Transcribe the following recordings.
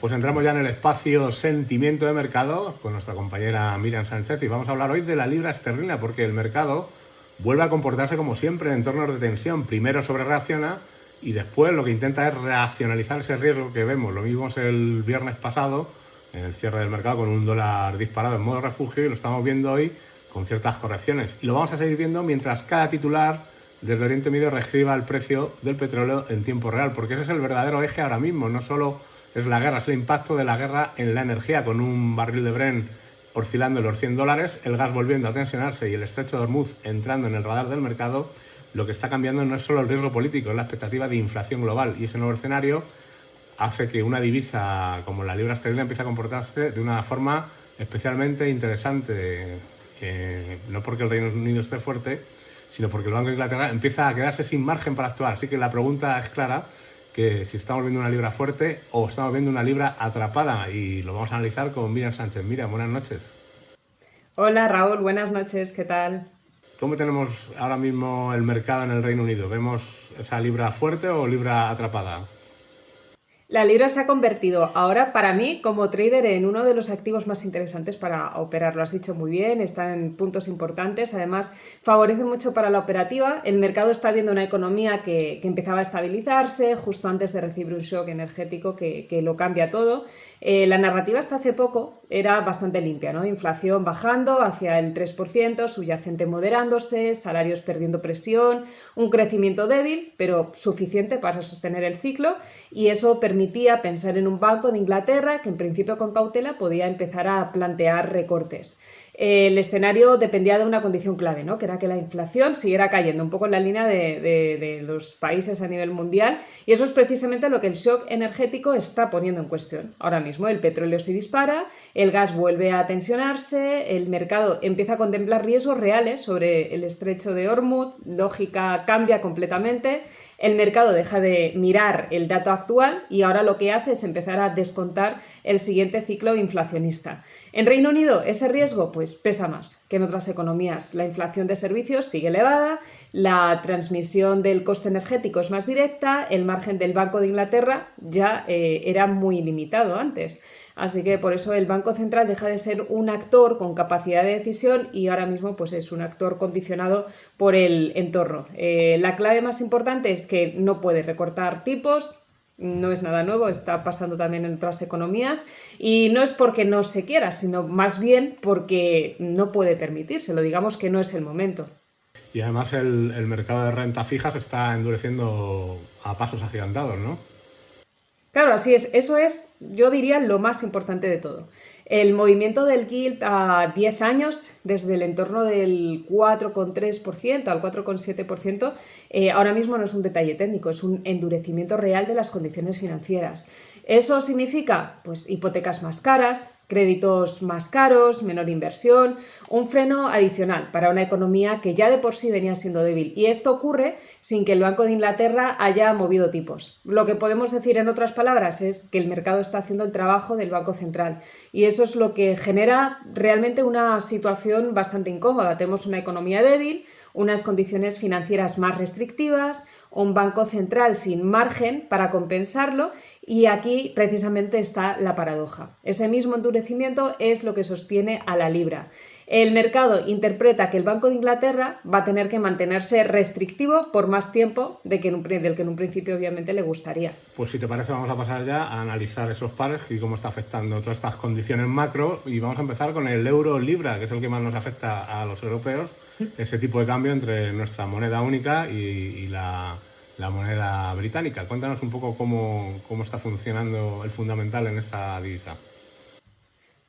Pues entramos ya en el espacio Sentimiento de Mercado con nuestra compañera Miriam Sánchez y vamos a hablar hoy de la libra esterlina porque el mercado vuelve a comportarse como siempre en entornos de tensión. Primero sobrereacciona y después lo que intenta es racionalizar ese riesgo que vemos. Lo vimos el viernes pasado en el cierre del mercado con un dólar disparado en modo refugio y lo estamos viendo hoy con ciertas correcciones. Y lo vamos a seguir viendo mientras cada titular desde Oriente Medio reescriba el precio del petróleo en tiempo real, porque ese es el verdadero eje ahora mismo. No solo es la guerra, es el impacto de la guerra en la energía, con un barril de Brent oscilando en los $100, el gas volviendo a tensionarse y el estrecho de Hormuz entrando en el radar del mercado. Lo que está cambiando no es solo el riesgo político, es la expectativa de inflación global, y ese nuevo escenario hace que una divisa como la libra esterlina empiece a comportarse de una forma especialmente interesante, no porque el Reino Unido esté fuerte, sino porque el Banco de Inglaterra empieza a quedarse sin margen para actuar. Así que la pregunta es clara, que si estamos viendo una libra fuerte o estamos viendo una libra atrapada, y lo vamos a analizar con Miriam Sánchez. Miriam, buenas noches. Hola Raúl, buenas noches, ¿qué tal? ¿Cómo tenemos ahora mismo el mercado en el Reino Unido? ¿Vemos esa libra fuerte o libra atrapada? La libra se ha convertido ahora para mí como trader en uno de los activos más interesantes para operar. Lo has dicho muy bien, está en puntos importantes, además favorece mucho para la operativa. El mercado está viendo una economía que empezaba a estabilizarse justo antes de recibir un shock energético que lo cambia todo. La narrativa hasta hace poco era bastante limpia, ¿no? Inflación bajando hacia el 3%, subyacente moderándose, salarios perdiendo presión, un crecimiento débil, pero suficiente para sostener el ciclo, y eso permitía pensar en un Banco de Inglaterra que en principio con cautela podía empezar a plantear recortes. El escenario dependía de una condición clave, ¿no? Que era que la inflación siguiera cayendo un poco en la línea de los países a nivel mundial, y eso es precisamente lo que el shock energético está poniendo en cuestión. Ahora mismo el petróleo se dispara, el gas vuelve a tensionarse, el mercado empieza a contemplar riesgos reales sobre el estrecho de Hormuz, lógica cambia completamente. El mercado deja de mirar el dato actual y ahora lo que hace es empezar a descontar el siguiente ciclo inflacionista. En Reino Unido ese riesgo pues pesa más que en otras economías. La inflación de servicios sigue elevada, la transmisión del coste energético es más directa, el margen del Banco de Inglaterra ya era muy limitado antes. Así que por eso el Banco Central deja de ser un actor con capacidad de decisión y ahora mismo pues es un actor condicionado por el entorno. La clave más importante es que no puede recortar tipos, no es nada nuevo, está pasando también en otras economías, y no es porque no se quiera, sino más bien porque no puede permitírselo, digamos que no es el momento. Y además el mercado de renta fija se está endureciendo a pasos agigantados, ¿no? Claro, así es. Eso es, yo diría, lo más importante de todo. El movimiento del gilt a 10 años, desde el entorno del 4,3% al 4,7%, ahora mismo no es un detalle técnico, es un endurecimiento real de las condiciones financieras. ¿Eso significa? Pues hipotecas más caras, créditos más caros, menor inversión, un freno adicional para una economía que ya de por sí venía siendo débil. Y esto ocurre sin que el Banco de Inglaterra haya movido tipos. Lo que podemos decir en otras palabras es que el mercado está haciendo el trabajo del Banco Central. Y eso es lo que genera realmente una situación bastante incómoda. Tenemos una economía débil, unas condiciones financieras más restrictivas, un banco central sin margen para compensarlo, y aquí precisamente está la paradoja. Ese mismo endurecimiento es lo que sostiene a la libra. El mercado interpreta que el Banco de Inglaterra va a tener que mantenerse restrictivo por más tiempo del que en un principio obviamente le gustaría. Pues si te parece vamos a pasar ya a analizar esos pares y cómo está afectando todas estas condiciones macro, y vamos a empezar con el euro-libra, que es el que más nos afecta a los europeos, ese tipo de cambio entre nuestra moneda única y la moneda británica. Cuéntanos un poco cómo está funcionando el fundamental en esta divisa.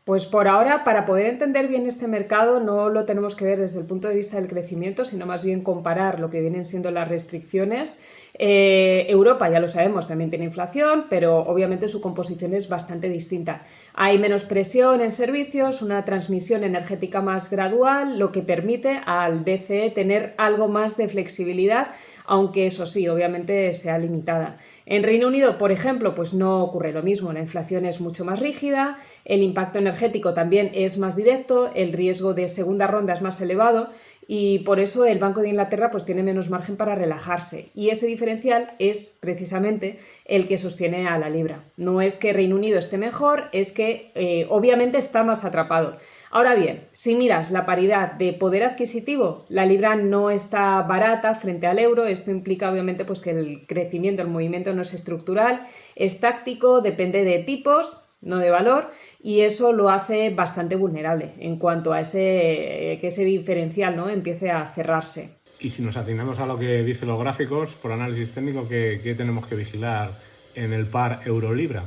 Pues por ahora, para poder entender bien este mercado, no lo tenemos que ver desde el punto de vista del crecimiento, sino más bien comparar lo que vienen siendo las restricciones. Europa, ya lo sabemos, también tiene inflación, pero obviamente su composición es bastante distinta. Hay menos presión en servicios, una transmisión energética más gradual, lo que permite al BCE tener algo más de flexibilidad, aunque eso sí, obviamente sea limitada. En Reino Unido, por ejemplo, pues no ocurre lo mismo, la inflación es mucho más rígida, el impacto energético también es más directo, el riesgo de segunda ronda es más elevado, y por eso el Banco de Inglaterra pues tiene menos margen para relajarse, y ese diferencial es precisamente el que sostiene a la libra. No es que Reino Unido esté mejor, es que obviamente está más atrapado. Ahora bien, si miras la paridad de poder adquisitivo, la libra no está barata frente al euro. Esto implica obviamente pues que el crecimiento, el movimiento no es estructural, es táctico, depende de tipos, no de valor, y eso lo hace bastante vulnerable en cuanto a que ese diferencial, ¿no?, empiece a cerrarse. Y si nos atinamos a lo que dicen los gráficos, por análisis técnico, ¿qué tenemos que vigilar en el par euro-libra?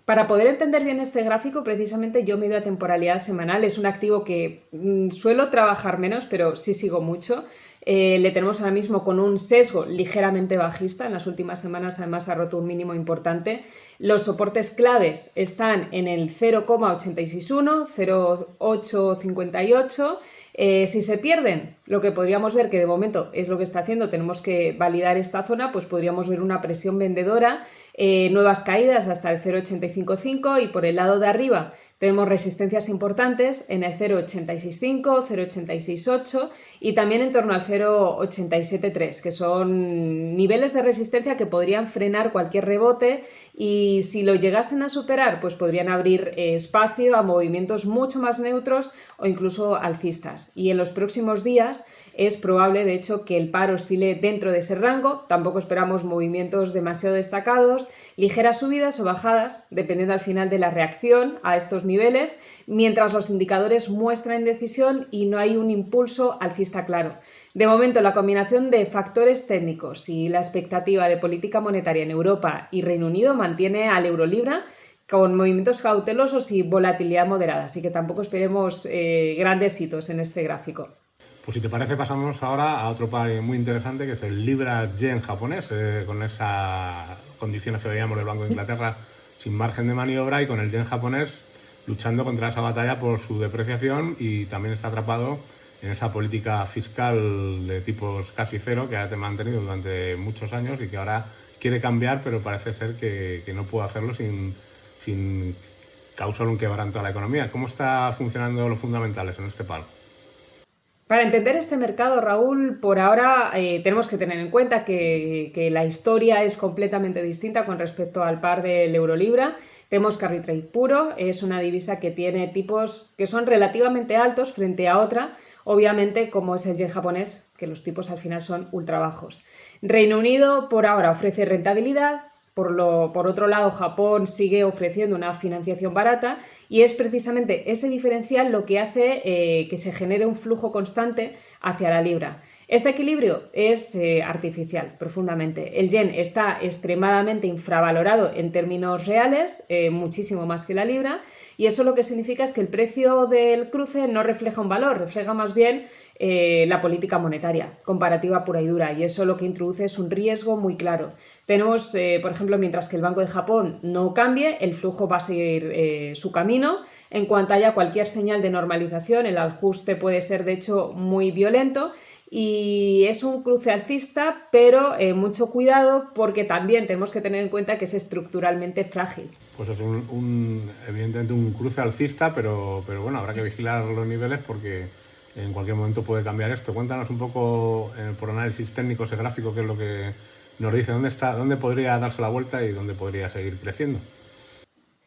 Para poder entender bien este gráfico, precisamente yo mido a temporalidad semanal. Es un activo que suelo trabajar menos, pero sí sigo mucho. Le tenemos ahora mismo con un sesgo ligeramente bajista. En las últimas semanas además ha roto un mínimo importante. Los soportes claves están en el 0,861, 0,858. Si se pierden, lo que podríamos ver, que de momento es lo que está haciendo, tenemos que validar esta zona, pues podríamos ver una presión vendedora, nuevas caídas hasta el 0,855, y por el lado de arriba tenemos resistencias importantes en el 0,865, 0,868 y también en torno al 0,873, que son niveles de resistencia que podrían frenar cualquier rebote, y si lo llegasen a superar, pues podrían abrir espacio a movimientos mucho más neutros o incluso alcistas. Y en los próximos días es probable, de hecho, que el par oscile dentro de ese rango. Tampoco esperamos movimientos demasiado destacados, ligeras subidas o bajadas, dependiendo al final de la reacción a estos niveles, mientras los indicadores muestran indecisión y no hay un impulso alcista claro. De momento, la combinación de factores técnicos y la expectativa de política monetaria en Europa y Reino Unido mantiene al euro-libra con movimientos cautelosos y volatilidad moderada, así que tampoco esperemos grandes hitos en este gráfico. Pues si te parece, pasamos ahora a otro par muy interesante, que es el libra-yen japonés, con esas condiciones que veíamos del Banco de Inglaterra sin margen de maniobra, y con el yen japonés luchando contra esa batalla por su depreciación, y también está atrapado en esa política fiscal de tipos casi cero que ha mantenido durante muchos años y que ahora quiere cambiar, pero parece ser que no puede hacerlo sin causar un quebranto a la economía. ¿Cómo está funcionando los fundamentales en este par? Para entender este mercado, Raúl, por ahora tenemos que tener en cuenta que la historia es completamente distinta con respecto al par del euro-libra. Tenemos carry trade puro, es una divisa que tiene tipos que son relativamente altos frente a otra, obviamente como es el yen japonés, que los tipos al final son ultra bajos. Reino Unido por ahora ofrece rentabilidad. Por otro lado, Japón sigue ofreciendo una financiación barata, y es precisamente ese diferencial lo que hace que se genere un flujo constante hacia la libra. Este equilibrio es artificial, profundamente. El yen está extremadamente infravalorado en términos reales, muchísimo más que la libra, y eso lo que significa es que el precio del cruce no refleja un valor, refleja más bien la política monetaria, comparativa pura y dura, y eso lo que introduce es un riesgo muy claro. Tenemos, por ejemplo, mientras que el Banco de Japón no cambie, el flujo va a seguir su camino. En cuanto haya cualquier señal de normalización, el ajuste puede ser de hecho muy violento, y es un cruce alcista, pero mucho cuidado, porque también tenemos que tener en cuenta que es estructuralmente frágil. Pues es evidentemente un cruce alcista, pero bueno, habrá que vigilar los niveles porque en cualquier momento puede cambiar esto. Cuéntanos un poco, por análisis técnico, ese gráfico, qué es lo que nos dice, dónde podría darse la vuelta y dónde podría seguir creciendo.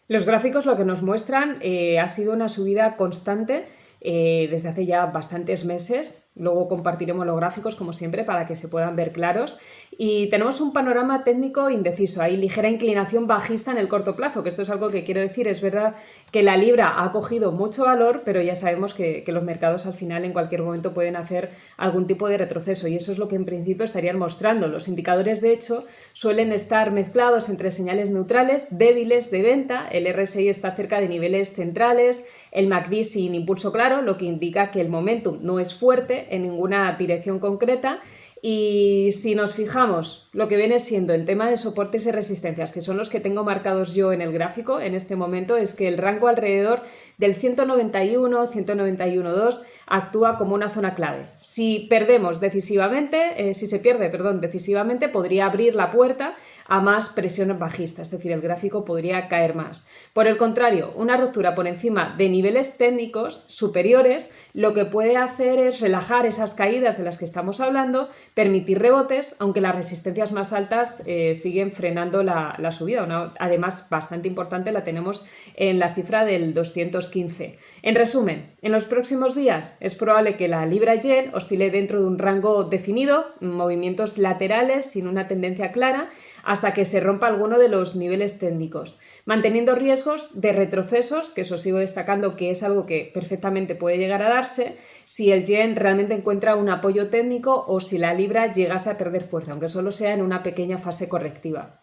Los gráficos lo que nos muestran ha sido una subida constante desde hace ya bastantes meses. Luego compartiremos los gráficos, como siempre, para que se puedan ver claros. Y tenemos un panorama técnico indeciso. Hay ligera inclinación bajista en el corto plazo, que esto es algo que quiero decir. Es verdad que la libra ha cogido mucho valor, pero ya sabemos que los mercados al final en cualquier momento pueden hacer algún tipo de retroceso, y eso es lo que en principio estarían mostrando. Los indicadores, de hecho, suelen estar mezclados entre señales neutrales, débiles de venta. El RSI está cerca de niveles centrales, el MACD sin impulso claro, lo que indica que el momentum no es fuerte en ninguna dirección concreta. Y si nos fijamos lo que viene siendo el tema de soportes y resistencias, que son los que tengo marcados yo en el gráfico en este momento, es que el rango alrededor del 191, 191.2 actúa como una zona clave. Si se pierde decisivamente, podría abrir la puerta a más presión bajista, es decir, el gráfico podría caer más. Por el contrario, una ruptura por encima de niveles técnicos superiores lo que puede hacer es relajar esas caídas de las que estamos hablando, permitir rebotes, aunque las resistencias más altas siguen frenando la subida. Además, bastante importante la tenemos en la cifra del 215. En resumen, en los próximos días es probable que la libra-yen oscile dentro de un rango definido, movimientos laterales sin una tendencia clara, hasta que se rompa alguno de los niveles técnicos, manteniendo riesgos de retrocesos, que eso sigo destacando que es algo que perfectamente puede llegar a darse si el yen realmente encuentra un apoyo técnico o si la libra llegase a perder fuerza, aunque solo sea en una pequeña fase correctiva.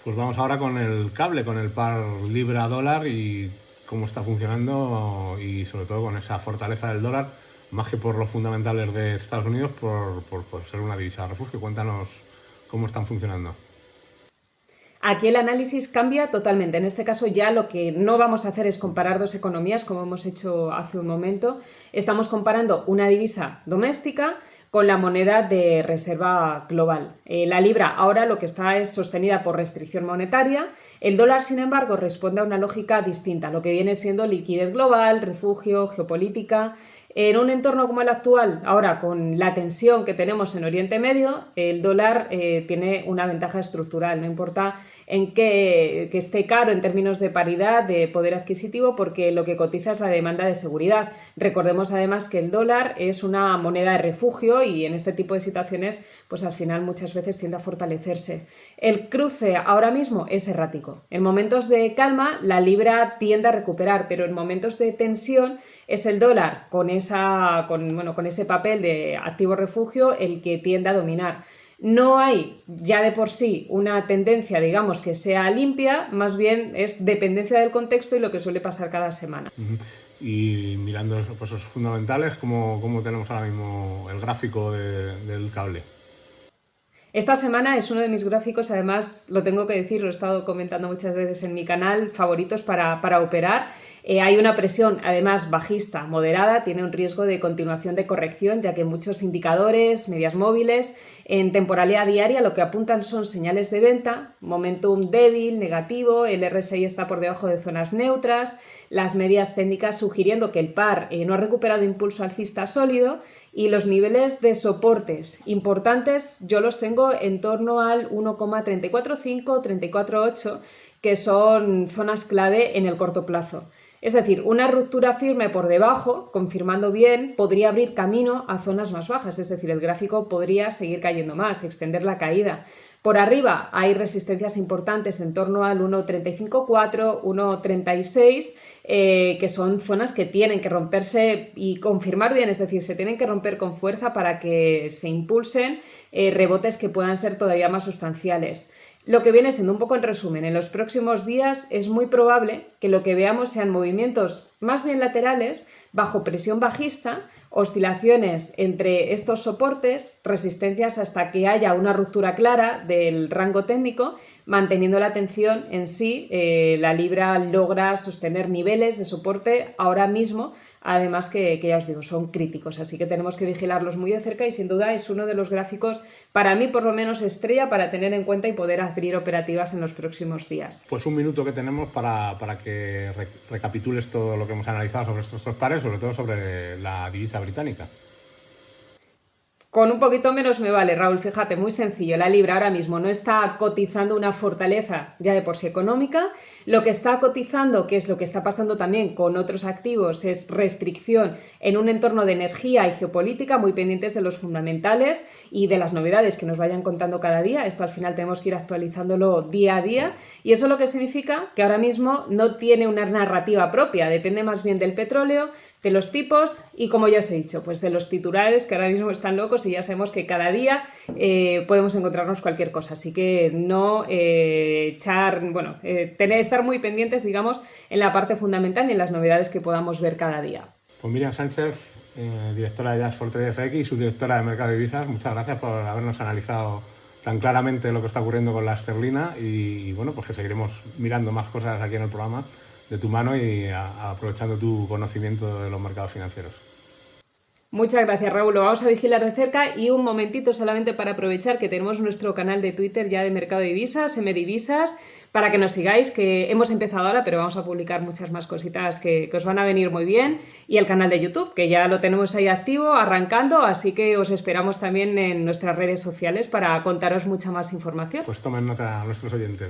Pues vamos ahora con el cable, con el par libra-dólar y cómo está funcionando y sobre todo con esa fortaleza del dólar, más que por los fundamentales de Estados Unidos, por ser una divisa de refugio. Cuéntanos cómo están funcionando. Aquí el análisis cambia totalmente. En este caso ya lo que no vamos a hacer es comparar dos economías, como hemos hecho hace un momento. Estamos comparando una divisa doméstica con la moneda de reserva global. La libra ahora lo que está es sostenida por restricción monetaria. El dólar, sin embargo, responde a una lógica distinta, lo que viene siendo liquidez global, refugio, geopolítica. En un entorno como el actual, ahora con la tensión que tenemos en Oriente Medio, el dólar tiene una ventaja estructural, no importa en que esté caro en términos de paridad, de poder adquisitivo, porque lo que cotiza es la demanda de seguridad. Recordemos además que el dólar es una moneda de refugio y en este tipo de situaciones, pues al final muchas veces tiende a fortalecerse. El cruce ahora mismo es errático. En momentos de calma, la libra tiende a recuperar, pero en momentos de tensión es el dólar con ese papel de activo refugio el que tiende a dominar. No hay ya de por sí una tendencia, digamos, que sea limpia, más bien es dependencia del contexto y lo que suele pasar cada semana. Y mirando pues, esos fundamentales, ¿cómo tenemos ahora mismo el gráfico del cable? Esta semana es uno de mis gráficos, además lo tengo que decir, lo he estado comentando muchas veces en mi canal, favoritos para operar. Hay una presión además bajista moderada, tiene un riesgo de continuación de corrección, ya que muchos indicadores, medias móviles, en temporalidad diaria lo que apuntan son señales de venta, momentum débil, negativo, el RSI está por debajo de zonas neutras, las medias técnicas sugiriendo que el par no ha recuperado impulso alcista sólido y los niveles de soportes importantes yo los tengo en torno al 1,345, 34,8, que son zonas clave en el corto plazo. Es decir, una ruptura firme por debajo, confirmando bien, podría abrir camino a zonas más bajas, es decir, el gráfico podría seguir cayendo más, extender la caída. Por arriba hay resistencias importantes en torno al 1,354, 1,36, que son zonas que tienen que romperse y confirmar bien, es decir, se tienen que romper con fuerza para que se impulsen rebotes que puedan ser todavía más sustanciales. Lo que viene siendo un poco en resumen, en los próximos días es muy probable que lo que veamos sean movimientos más bien laterales, bajo presión bajista, oscilaciones entre estos soportes, resistencias hasta que haya una ruptura clara del rango técnico, manteniendo la atención en sí, la libra logra sostener niveles de soporte ahora mismo, además que ya os digo, son críticos, así que tenemos que vigilarlos muy de cerca y sin duda es uno de los gráficos, para mí por lo menos estrella, para tener en cuenta y poder abrir operativas en los próximos días. Pues un minuto que tenemos para que recapitules todo lo que hemos analizado sobre estos dos pares, sobre todo sobre la divisa británica. Con un poquito menos me vale, Raúl, fíjate, muy sencillo. La libra ahora mismo no está cotizando una fortaleza ya de por sí económica. Lo que está cotizando, que es lo que está pasando también con otros activos, es restricción en un entorno de energía y geopolítica, muy pendientes de los fundamentales y de las novedades que nos vayan contando cada día. Esto al final tenemos que ir actualizándolo día a día y eso lo que significa que ahora mismo no tiene una narrativa propia, depende más bien del petróleo, de los tipos y, como ya os he dicho, pues de los titulares que ahora mismo están locos y ya sabemos que cada día podemos encontrarnos cualquier cosa. Así que no estar muy pendientes, digamos, en la parte fundamental y en las novedades que podamos ver cada día. Pues Miriam Sánchez, directora de Jazz for Trade FX y subdirectora de Mercado de Divisas, muchas gracias por habernos analizado tan claramente lo que está ocurriendo con la esterlina y bueno, pues que seguiremos mirando más cosas aquí en el programa de tu mano y aprovechando tu conocimiento de los mercados financieros. Muchas gracias, Raúl. Lo vamos a vigilar de cerca y un momentito solamente para aprovechar que tenemos nuestro canal de Twitter ya de Mercado de Divisas, MDivisas, para que nos sigáis, que hemos empezado ahora, pero vamos a publicar muchas más cositas que os van a venir muy bien. Y el canal de YouTube, que ya lo tenemos ahí activo, arrancando, así que os esperamos también en nuestras redes sociales para contaros mucha más información. Pues tomen nota a nuestros oyentes.